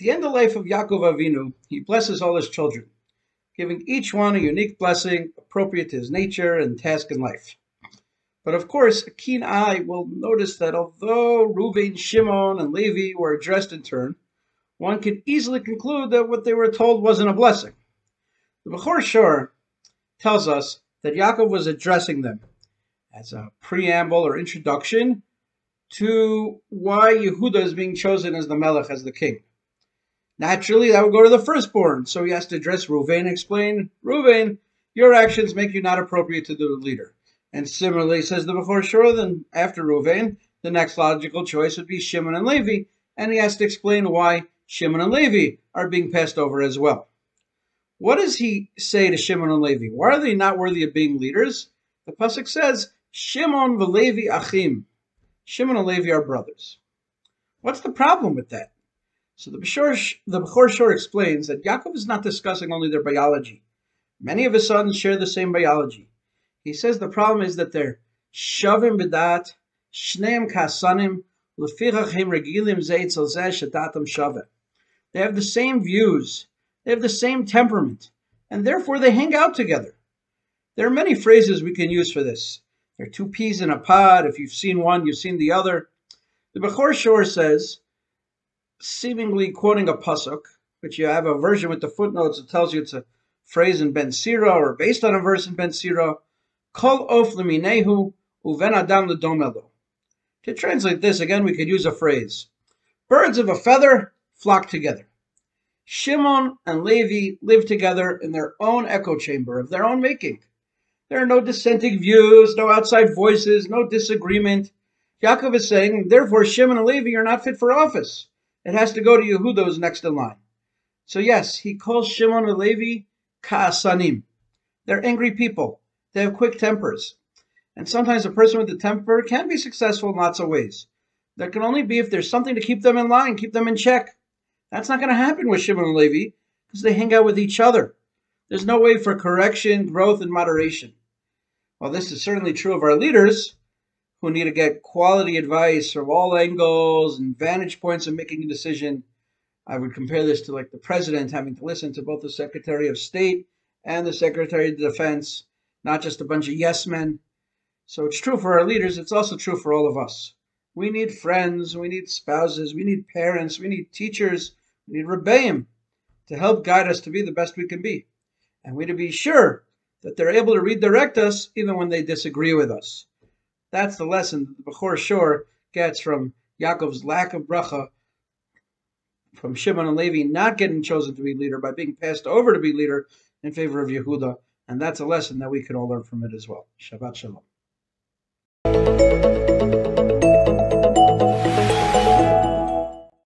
the end of life of Yaakov Avinu, he blesses all his children, giving each one a unique blessing appropriate to his nature and task in life. But of course, a keen eye will notice that although Reuven, Shimon, and Levi were addressed in turn, one could easily conclude that what they were told wasn't a blessing. The Bechor Shor tells us that Yaakov was addressing them as a preamble or introduction to why Yehuda is being chosen as the Melech, as the king. Naturally, that would go to the firstborn, so he has to address Reuven and explain, Reuven, your actions make you not appropriate to the leader. And similarly, says the Bechor Shor, then after Reuven, the next logical choice would be Shimon and Levi, and he has to explain why Shimon and Levi are being passed over as well. What does he say to Shimon and Levi? Why are they not worthy of being leaders? The pasuk says, Shimon v'Levi achim. Shimon and Levi are brothers. What's the problem with that? So the Bechor Shor explains that Yaakov is not discussing only their biology. Many of his sons share the same biology. He says the problem is that they're shavim b'dat, shneim kasanim, lefichach hem regilim zeh etzel zeh shedatam shaveh. They have the same views, they have the same temperament, and therefore they hang out together. There are many phrases we can use for this. There are two peas in a pod. If you've seen one, you've seen the other. The Bechor Shor says, seemingly quoting a pasuk, which you have a version with the footnotes that tells you it's a phrase in Ben Sira or based on a verse in Ben Sira, Kol of leminehu uven adam ledomelo. To translate this, again, we could use a phrase. Birds of a feather flock together. Shimon and Levi live together in their own echo chamber of their own making. There are no dissenting views, no outside voices, no disagreement. Yaakov is saying, therefore, Shimon and Levi are not fit for office. It has to go to Yehuda, who's next in line. So yes, he calls Shimon and Levi ka'asanim. They're angry people. They have quick tempers. And sometimes a person with a temper can be successful in lots of ways. That can only be if there's something to keep them in line, keep them in check. That's not going to happen with Shimon and Levi because they hang out with each other. There's no way for correction, growth, and moderation. While this is certainly true of our leaders, who need to get quality advice from all angles and vantage points of making a decision, I would compare this to like the president having to listen to both the Secretary of State and the Secretary of Defense, not just a bunch of yes men. So it's true for our leaders, it's also true for all of us. We need friends, we need spouses, we need parents, we need teachers, we need Rabbeim to help guide us to be the best we can be. And we need to be sure that they're able to redirect us even when they disagree with us. That's the lesson that the Bechor Shor gets from Yaakov's lack of bracha, from Shimon and Levi not getting chosen to be leader by being passed over to be leader in favor of Yehuda. And that's a lesson that we can all learn from it as well. Shabbat Shalom.